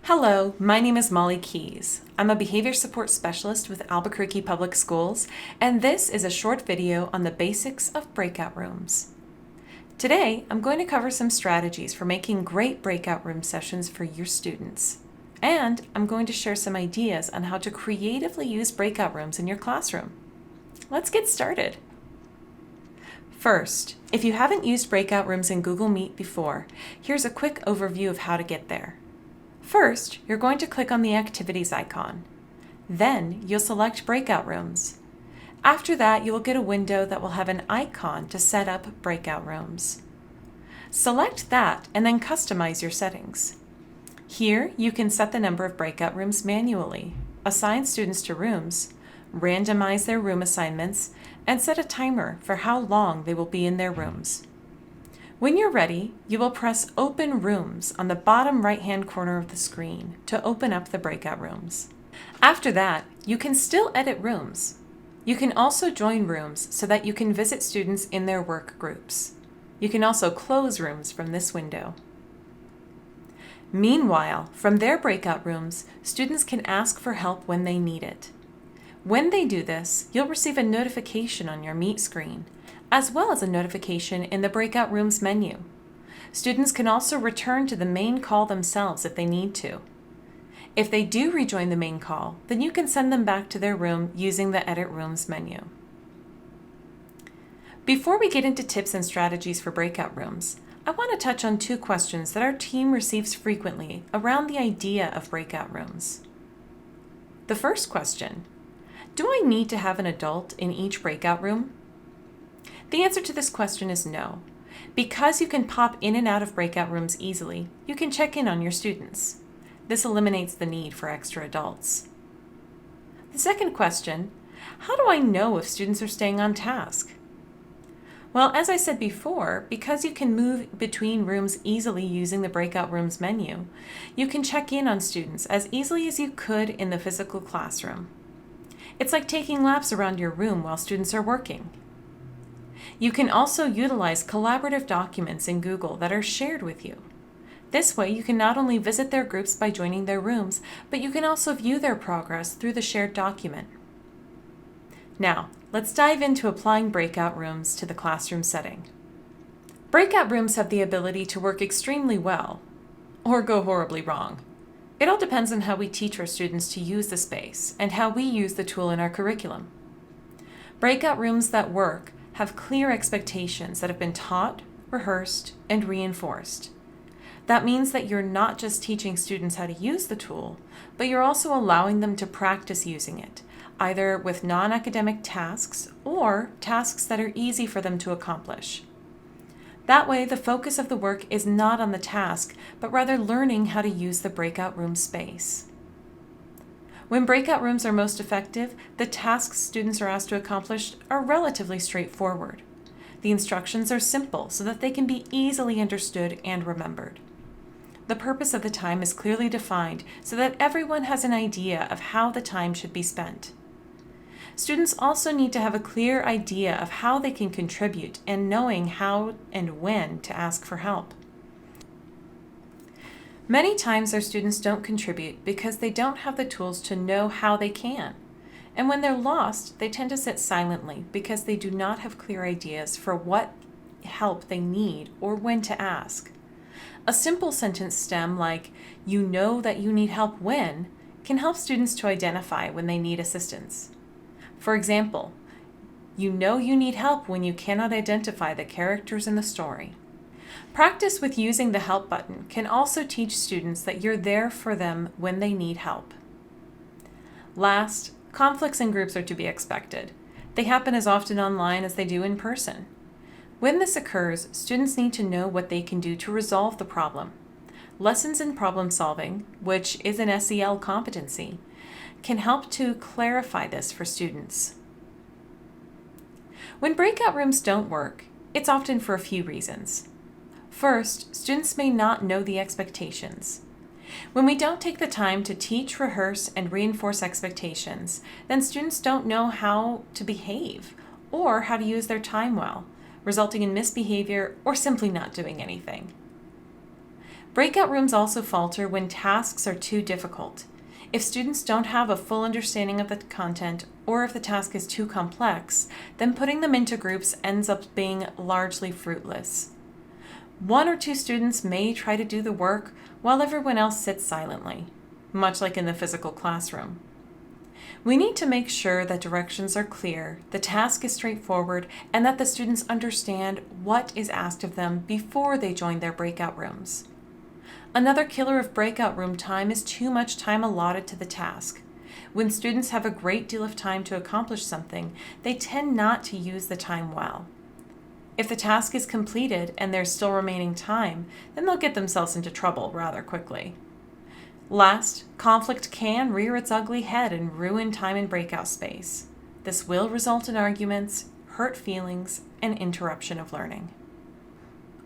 Hello, my name is Molly Keys. I'm a behavior support specialist with Albuquerque Public Schools, and this is a short video on the basics of breakout rooms. Today, I'm going to cover some strategies for making great breakout room sessions for your students. And I'm going to share some ideas on how to creatively use breakout rooms in your classroom. Let's get started. First, if you haven't used breakout rooms in Google Meet before, here's a quick overview of how to get there. First, you're going to click on the Activities icon. Then, you'll select Breakout Rooms. After that, you will get a window that will have an icon to set up breakout rooms. Select that and then customize your settings. Here, you can set the number of breakout rooms manually, assign students to rooms, randomize their room assignments, and set a timer for how long they will be in their rooms. When you're ready, you will press Open Rooms on the bottom right-hand corner of the screen to open up the breakout rooms. After that, you can still edit rooms. You can also join rooms so that you can visit students in their work groups. You can also close rooms from this window. Meanwhile, from their breakout rooms, students can ask for help when they need it. When they do this, you'll receive a notification on your Meet screen, as well as a notification in the Breakout Rooms menu. Students can also return to the main call themselves if they need to. If they do rejoin the main call, then you can send them back to their room using the Edit Rooms menu. Before we get into tips and strategies for breakout rooms, I want to touch on two questions that our team receives frequently around the idea of breakout rooms. The first question: do I need to have an adult in each breakout room? The answer to this question is no. Because you can pop in and out of breakout rooms easily, you can check in on your students. This eliminates the need for extra adults. The second question: how do I know if students are staying on task? Well, as I said before, because you can move between rooms easily using the Breakout Rooms menu, you can check in on students as easily as you could in the physical classroom. It's like taking laps around your room while students are working. You can also utilize collaborative documents in Google that are shared with you. This way, you can not only visit their groups by joining their rooms, but you can also view their progress through the shared document. Now, let's dive into applying breakout rooms to the classroom setting. Breakout rooms have the ability to work extremely well, or go horribly wrong. It all depends on how we teach our students to use the space and how we use the tool in our curriculum. Breakout rooms that work have clear expectations that have been taught, rehearsed, and reinforced. That means that you're not just teaching students how to use the tool, but you're also allowing them to practice using it, either with non-academic tasks or tasks that are easy for them to accomplish. That way, the focus of the work is not on the task, but rather learning how to use the breakout room space. When breakout rooms are most effective, the tasks students are asked to accomplish are relatively straightforward. The instructions are simple so that they can be easily understood and remembered. The purpose of the time is clearly defined so that everyone has an idea of how the time should be spent. Students also need to have a clear idea of how they can contribute and knowing how and when to ask for help. Many times our students don't contribute because they don't have the tools to know how they can. And when they're lost, they tend to sit silently because they do not have clear ideas for what help they need or when to ask. A simple sentence stem like, "You know that you need help when," can help students to identify when they need assistance. For example, you know you need help when you cannot identify the characters in the story. Practice with using the help button can also teach students that you're there for them when they need help. Last, conflicts in groups are to be expected. They happen as often online as they do in person. When this occurs, students need to know what they can do to resolve the problem. Lessons in problem solving, which is an SEL competency, can help to clarify this for students. When breakout rooms don't work, it's often for a few reasons. First, students may not know the expectations. When we don't take the time to teach, rehearse, and reinforce expectations, then students don't know how to behave or how to use their time well, resulting in misbehavior or simply not doing anything. Breakout rooms also falter when tasks are too difficult. If students don't have a full understanding of the content, or if the task is too complex, then putting them into groups ends up being largely fruitless. One or two students may try to do the work while everyone else sits silently, much like in the physical classroom. We need to make sure that directions are clear, the task is straightforward, and that the students understand what is asked of them before they join their breakout rooms. Another killer of breakout room time is too much time allotted to the task. When students have a great deal of time to accomplish something, they tend not to use the time well. If the task is completed and there's still remaining time, then they'll get themselves into trouble rather quickly. Last, conflict can rear its ugly head and ruin time in breakout space. This will result in arguments, hurt feelings, and interruption of learning.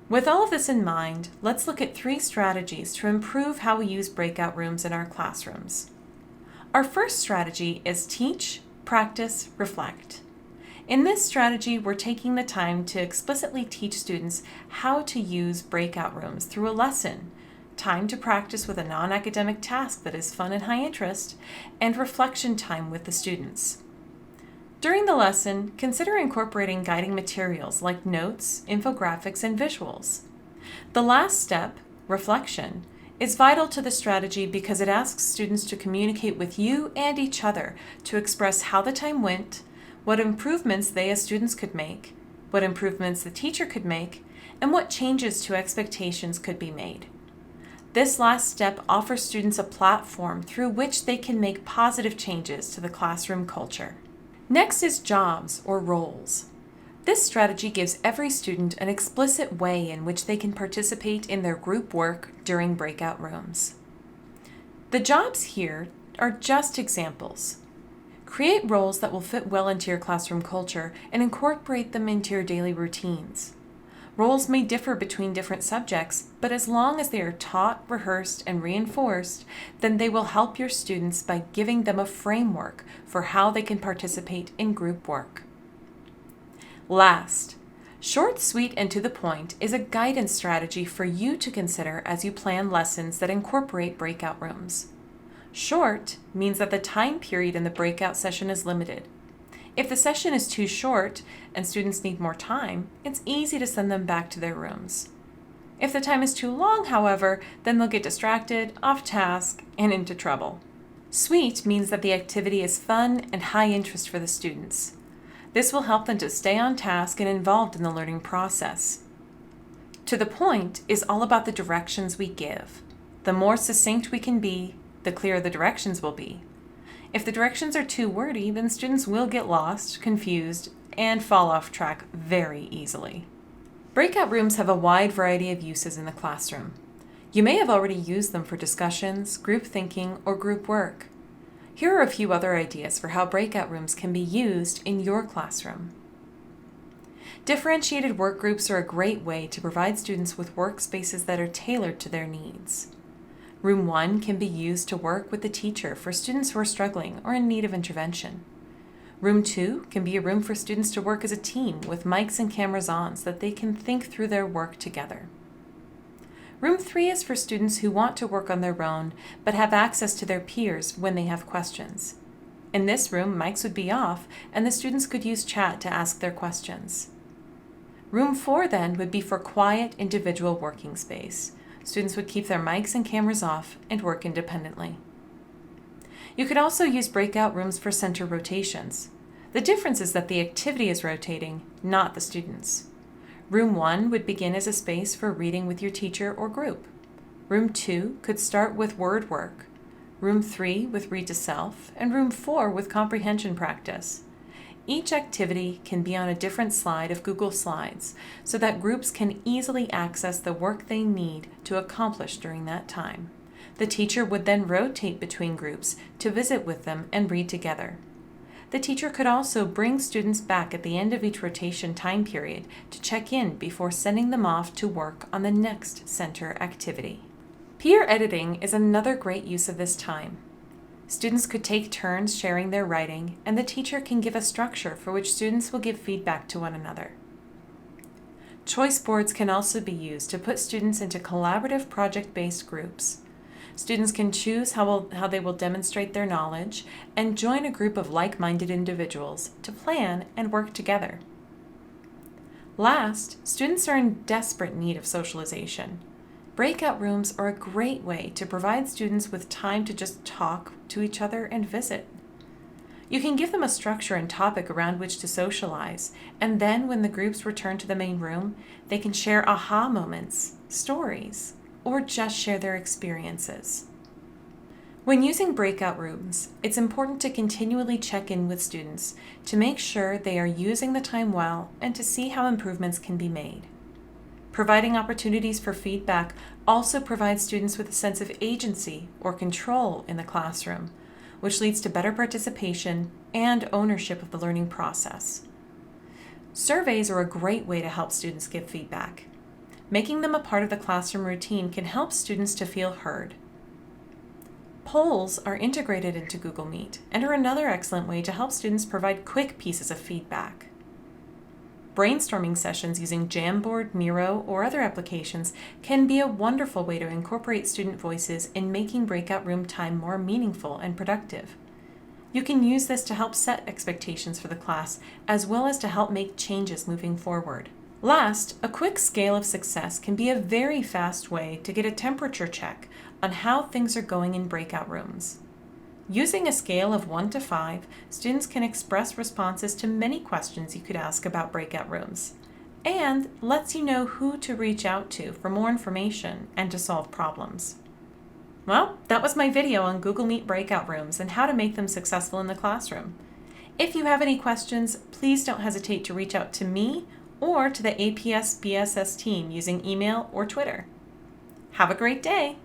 With all of this in mind, let's look at 3 strategies to improve how we use breakout rooms in our classrooms. Our first strategy is teach, practice, reflect. In this strategy, we're taking the time to explicitly teach students how to use breakout rooms through a lesson, time to practice with a non-academic task that is fun and high interest, and reflection time with the students. During the lesson, consider incorporating guiding materials like notes, infographics, and visuals. The last step, reflection, is vital to the strategy because it asks students to communicate with you and each other to express how the time went, what improvements they as students could make, what improvements the teacher could make, and what changes to expectations could be made. This last step offers students a platform through which they can make positive changes to the classroom culture. Next is jobs or roles. This strategy gives every student an explicit way in which they can participate in their group work during breakout rooms. The jobs here are just examples. Create roles that will fit well into your classroom culture and incorporate them into your daily routines. Roles may differ between different subjects, but as long as they are taught, rehearsed, and reinforced, then they will help your students by giving them a framework for how they can participate in group work. Last, short, sweet, and to the point is a guidance strategy for you to consider as you plan lessons that incorporate breakout rooms. Short means that the time period in the breakout session is limited. If the session is too short and students need more time, it's easy to send them back to their rooms. If the time is too long, however, then they'll get distracted, off task, and into trouble. Sweet means that the activity is fun and high interest for the students. This will help them to stay on task and involved in the learning process. To the point is all about the directions we give. The more succinct we can be, the clearer the directions will be. If the directions are too wordy, then students will get lost, confused, and fall off track very easily. Breakout rooms have a wide variety of uses in the classroom. You may have already used them for discussions, group thinking, or group work. Here are a few other ideas for how breakout rooms can be used in your classroom. Differentiated work groups are a great way to provide students with workspaces that are tailored to their needs. Room 1 can be used to work with the teacher for students who are struggling or in need of intervention. Room 2 can be a room for students to work as a team with mics and cameras on so that they can think through their work together. Room 3 is for students who want to work on their own but have access to their peers when they have questions. In this room, mics would be off and the students could use chat to ask their questions. Room 4 then would be for quiet individual working space. Students would keep their mics and cameras off and work independently. You could also use breakout rooms for center rotations. The difference is that the activity is rotating, not the students. Room 1 would begin as a space for reading with your teacher or group. Room 2 could start with word work. Room 3 with read to self, and Room 4 with comprehension practice. Each activity can be on a different slide of Google Slides so that groups can easily access the work they need to accomplish during that time. The teacher would then rotate between groups to visit with them and read together. The teacher could also bring students back at the end of each rotation time period to check in before sending them off to work on the next center activity. Peer editing is another great use of this time. Students could take turns sharing their writing, and the teacher can give a structure for which students will give feedback to one another. Choice boards can also be used to put students into collaborative project-based groups. Students can choose how they will demonstrate their knowledge and join a group of like-minded individuals to plan and work together. Last, students are in desperate need of socialization. Breakout rooms are a great way to provide students with time to just talk to each other and visit. You can give them a structure and topic around which to socialize, and then when the groups return to the main room, they can share aha moments, stories, or just share their experiences. When using breakout rooms, it's important to continually check in with students to make sure they are using the time well and to see how improvements can be made. Providing opportunities for feedback also provides students with a sense of agency or control in the classroom, which leads to better participation and ownership of the learning process. Surveys are a great way to help students give feedback. Making them a part of the classroom routine can help students to feel heard. Polls are integrated into Google Meet and are another excellent way to help students provide quick pieces of feedback. Brainstorming sessions using Jamboard, Miro, or other applications can be a wonderful way to incorporate student voices in making breakout room time more meaningful and productive. You can use this to help set expectations for the class, as well as to help make changes moving forward. Last, a quick scale of success can be a very fast way to get a temperature check on how things are going in breakout rooms. Using a scale of 1 to 5, students can express responses to many questions you could ask about breakout rooms, and lets you know who to reach out to for more information and to solve problems. Well, that was my video on Google Meet breakout rooms and how to make them successful in the classroom. If you have any questions, please don't hesitate to reach out to me or to the APS BSS team using email or Twitter. Have a great day!